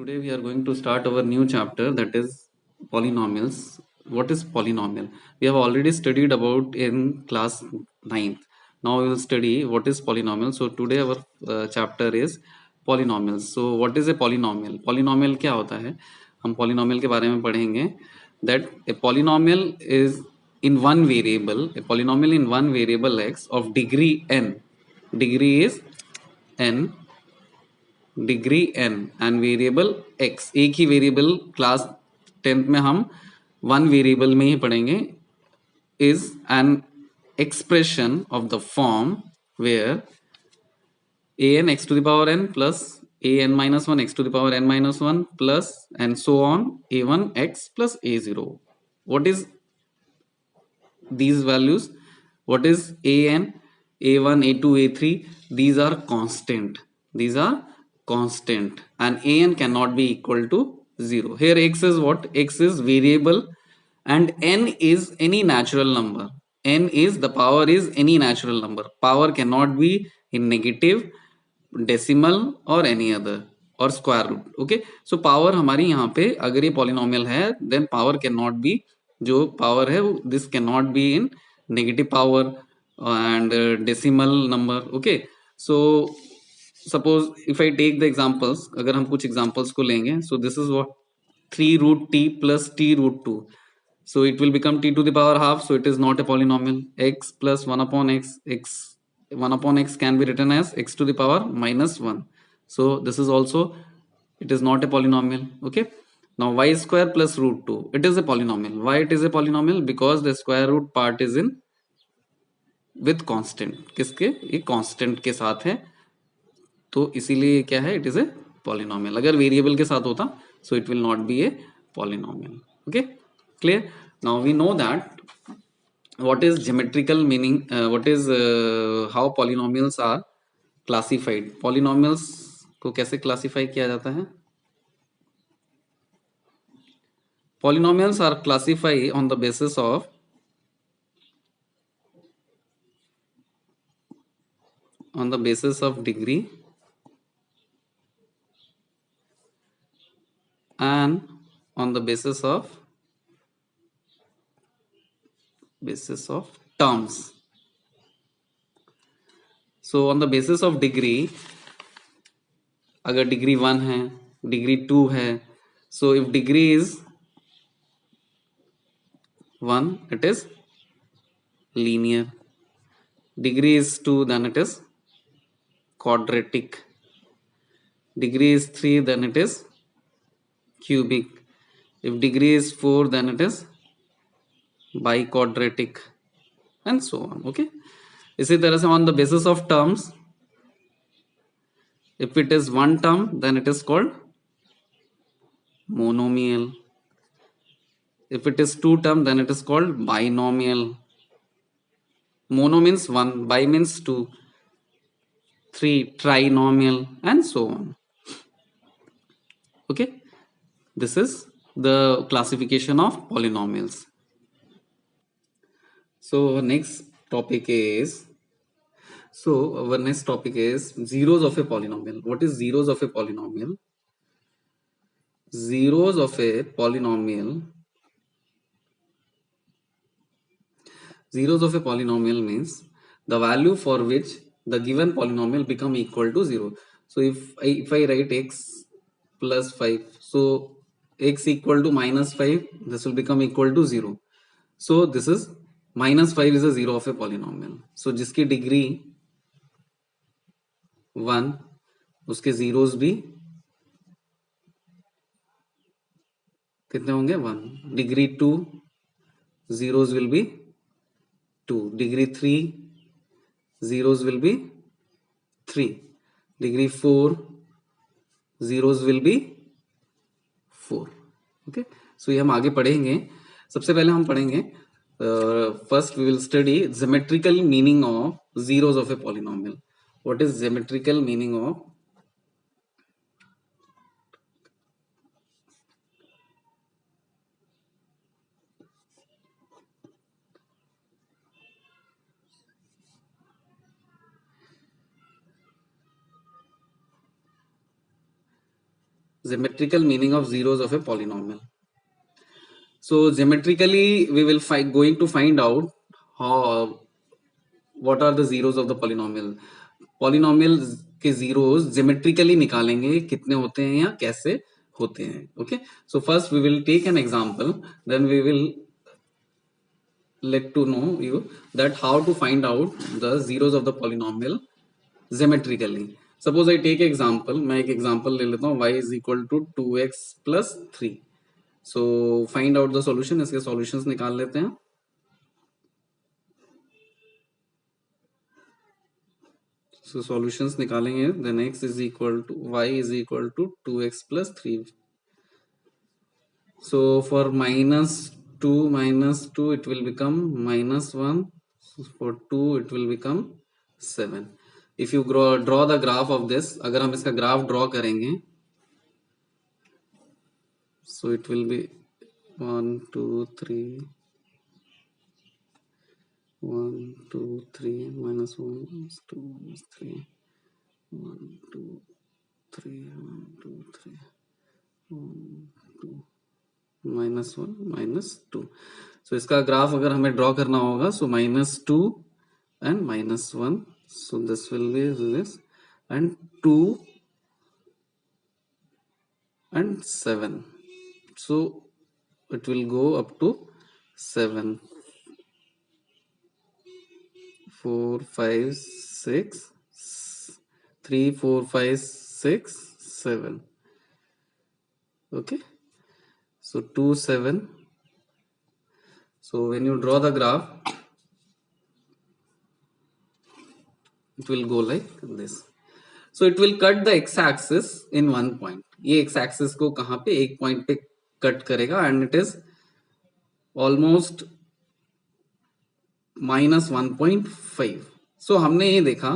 Today we are going to start our new chapter, that is polynomials. What is polynomial? We have already studied about in class 9th. Now we will study what is polynomial. So today our chapter is polynomials. So what is a polynomial? Polynomial क्या होता है? हम polynomial के बारे में पढ़ेंगे. That a polynomial is in one variable, a polynomial in one variable x of degree n. Degree is n, degree n and variable x. एक ही variable class 10th में हम वन वेरिएबल में ही पढ़ेंगे. Is an expression of the form where an x to the power n plus an minus 1 x to the power n minus 1 plus and so on a1 x plus a0. What is these values? What is an, a1, a2, a3? These are constant. These are constant and an cannot be equal to 0. Here x is what? X is variable and n is any natural number. N is the power is any natural number. Power cannot be in negative, decimal और any other और square root. Okay, so power हमारी यहाँ पे अगर ये polynomial है then power can not be, जो power है this can not be in negative power and decimal number. Okay, so suppose if I take the examples, अगर हम कुछ एग्जांपल्स को लेंगे, so this is what 3 root t plus t root 2. So it will become t to the power half. So it is not a polynomial. X plus 1 upon x, 1 upon x can be written as x to the power minus 1. So this is also, it is not a polynomial. Okay. Now y square plus root 2. It is a polynomial. Why it is a polynomial? Because the square root part is in with constant. किसके? ये constant के साथ है. तो इसीलिए क्या है? It is a polynomial. अगर वेरिएबल के साथ होता so it will not be a polynomial. Okay, clear? Now we know that what is geometrical meaning, what is how polynomials are classified. Polynomials को कैसे classify किया जाता है? Polynomials are classified on the basis of degree and on the basis of terms. So on the basis of degree, अगर degree 1 है, degree 2 है, so if degree is 1 it is linear, degree is 2 then it is quadratic, degree is 3 then it is cubic, if degree is 4 then it is biquadratic and so on. Okay, इसी तरह से on the basis of terms, if it is one term then it is called monomial, if it is two term then it is called binomial. Mono means 1, bi means 2, 3 trinomial and so on. Okay, this is the classification of polynomials. So our next topic is zeros of a polynomial. What is zeros of a polynomial? Zeros of a polynomial means the value for which the given polynomial become equal to 0. So if I write x plus 5, so x equal to minus 5, this will become equal to 0. So this is minus 5 is a zero of a polynomial. So जिसकी degree 1, उसके zeros भी कितने होंगे? 1. Degree 2, zeros will be 2. degree 3, zeros will be 3. degree 4, zeros will be 4. Okay, so ये हम आगे पढ़ेंगे. सबसे पहले हम पढ़ेंगे first we will study geometrical meaning of zeros of a polynomial. What is geometrical meaning of Geometrical meaning of zeros of a polynomial. So geometrically, we will going to find out how what are the zeros of the polynomial. Polynomial के zeros geometrically निकालेंगे कितने होते हैं या कैसे होते हैं. Okay, so first we will take an example, then we will let to know you that how to find out the zeros of the polynomial geometrically. Suppose I take example, मैं एक example ले लेता हूँ, y is equal to 2x plus 3. So find out the solution. इसके solutions निकाल लेते हैं. So solutions निकालेंगे, then x is equal to y is equal to 2x plus 3. So for -2 it will become -1. For 2 it will become 7. If you draw the graph of this, अगर हम इसका graph draw करेंगे, so it will be 1 2 3 1 2 3 -1 -2 -3 1 2 3 1 2 3 1 2 -1 -2. So इसका graph अगर हमें draw करना होगा, so -2 and -1. So this will be this, and 2 and 7. So it will go up to 7. 4 5 6 3 4 5 6 7. Okay, so 2 7. So when you draw the graph, it will go like this. So it will cut the x-axis in one point. ये x-axis को कहाँ पे, एक point पे cut करेगा, and it is almost -1.5. So हमने ये देखा.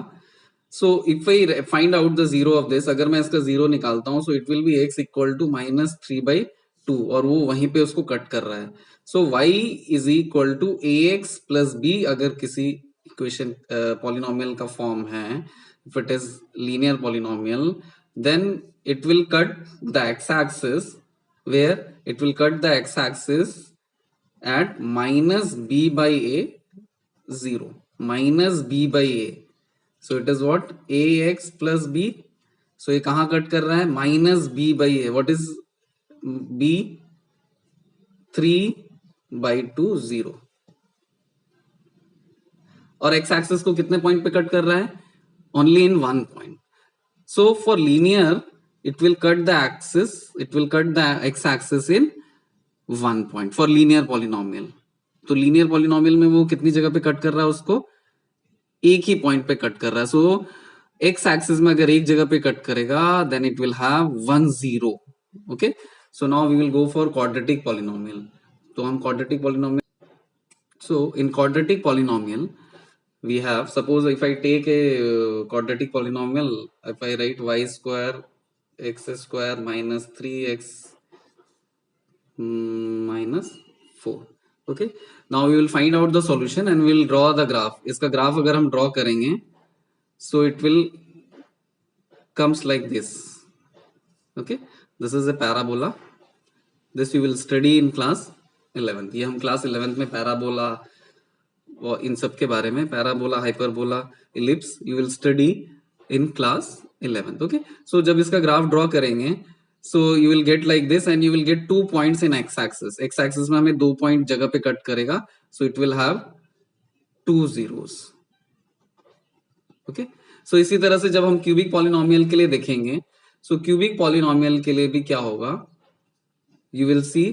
So if I find out the zero of this, अगर मैं इसका zero निकालता हूँ, so it will be x equal to -3/2, और वो वहीं पे उसको कट कर रहा है. So y is equal to ax plus b, अगर किसी इक्वेशन पॉलिनोमियल का फॉर्म है, if it is linear polynomial, then it will cut the x-axis, where it will cut the x-axis at -b/a 0, -b/a. So it is what, ax plus b. So ये कहाँ cut कर रहा है, -b/a. what is b? 3/2 0. और x axis को कितने point पे cut कर रहा है, only in one point. So for linear it will cut the axis, it will cut the x axis in one point for linear polynomial. तो linear polynomial में वो कितनी जगह पे कट कर रहा है, उसको एक ही पॉइंट पे कट कर रहा है. सो x axis में अगर एक जगह पे कट करेगा, then it will have 1 0. Okay, so now we will go for quadratic polynomial. तो हम quadratic polynomial, so in quadratic polynomial we have, suppose if I take a quadratic polynomial, if I write y square x square minus 3x minus 4. Okay, now we will find out the solution and we will draw the graph. इसका graph अगर हम draw करेंगे, so it will comes like this. Okay, this is a parabola. This we will study in class 11th. ये हम class 11th में parabola और इन सब के बारे में, parabola, hyperbola, ellipse, you will study in class 11th. Okay, so जब इसका ग्राफ ड्रॉ करेंगे, so you will get like this and you will get 2 points in X axis. X axis में हमें 2 पॉइंट जगह पे कट करेगा, so it will have 2 zeros. Okay, so इसी तरह से जब हम क्यूबिक पॉलिनोमियल के लिए देखेंगे, सो क्यूबिक पॉलिनोमियल के लिए भी क्या होगा, you will see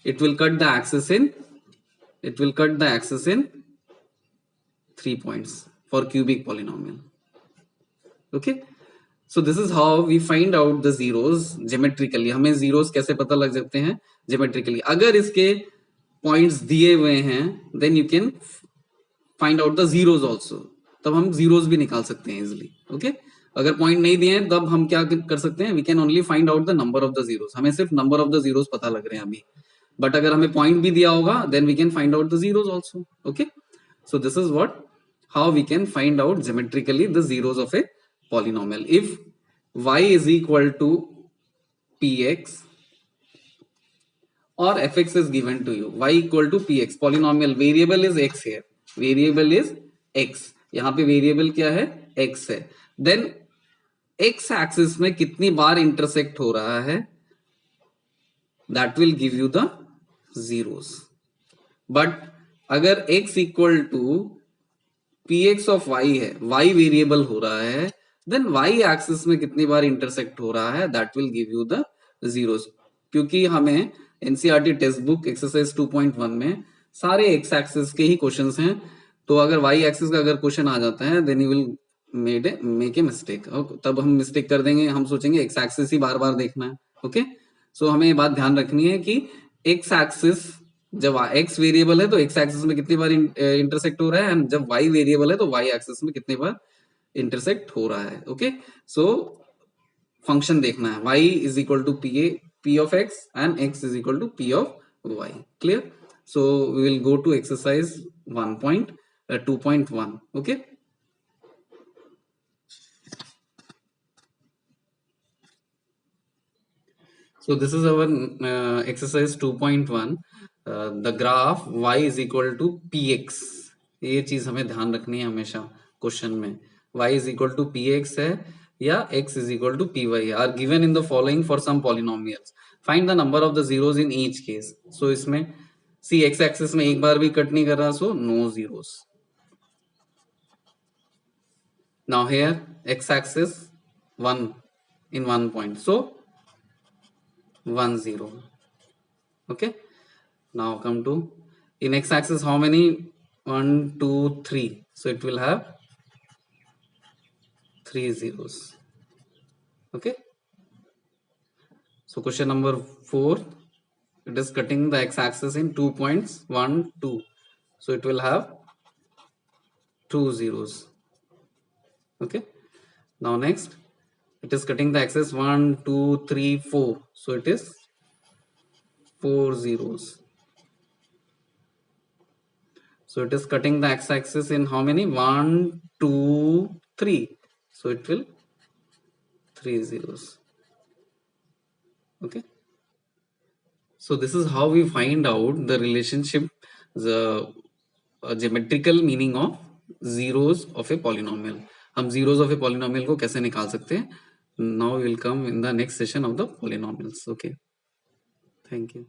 it will cut the axis in, it will cut the axis in 3 points for cubic polynomial. Okay, so this is how we find out the zeros geometrically. हमें zeros कैसे पता लग जाते हैं geometrically. अगर इसके points दिए हुए हैं, then you can find out the zeros also. तब हम zeros भी निकाल सकते हैं easily. Okay, अगर point नहीं दिए हैं, तब हम क्या कर सकते हैं, we can only find out the number of the zeros. हमें सिर्फ number of the zeros पता लग रहे हैं अभी, but अगर हमें point भी दिया होगा, then we can find out the zeros also. Okay, so this is what, how we can find out geometrically the zeros of a polynomial. If y is equal to px or fx is given to you, y equal to px, polynomial variable is x here, variable is x, यहाँ पे variable क्या है, x है, then x axis में कितनी बार intersect हो रहा है, that will give you the zeros. But अगर x equal to px of y है, y वेरिएबल हो रहा है, देन y एक्सिस में कितनी बार इंटरसेक्ट हो रहा है, that will give you the zeros. क्योंकि हमें एनसीईआरटी टेक्स्ट बुक एक्सरसाइज 2.1 में सारे एक्स एक्सिस के ही क्वेश्चंस हैं, तो अगर वाई एक्सिस का अगर क्वेश्चन आ जाता है then you will make a mistake, तब हम मिस्टेक कर देंगे, हम सोचेंगे एक्स एक्सिस ही बार बार देखना है. ओके, सो हमें ये बात ध्यान रखनी है कि एक्स एक्सिस, जब एक्स वेरिएबल है तो एक्स एक्सिस में कितनी बार इंटरसेक्ट हो रहा है, एंड जब वाई वेरिएबल है तो वाई एक्सिस में कितनी बार इंटरसेक्ट हो रहा है. ओके, सो फंक्शन देखना है, y is equal to p of x and x is equal to p of y. Clear? So we will go to exercise 2.1. Okay, so this is our exercise 2.1. The graph y is equal to px, ये चीज हमें ध्यान रखनी है हमेशा question में, y is equal to px है या x is equal to py are given in the following for some polynomials. Find the number of the zeros in each case. So इसमें c x axis में एक बार भी cut नहीं कर रहा, so no zeros. Now here x axis 1 in 1 point, so 1 0. Okay, now come to in x axis how many, 1 2 3, so it will have 3 zeros. Okay, so question number 4, it is cutting the x axis in 2 points 1 2, so it will have 2 zeros. Okay, now next it is cutting the axis 1 2 3 4, so it is 4 zeros. So it is cutting the x axis in how many, 1 2 3, so it will 3 zeros. Okay, so this is how we find out the relationship, the geometrical meaning of zeros of a polynomial. हम zeros of a polynomial को कैसे निकाल सकते हैं. Now we will come in the next session of the polynomials. Okay, thank you.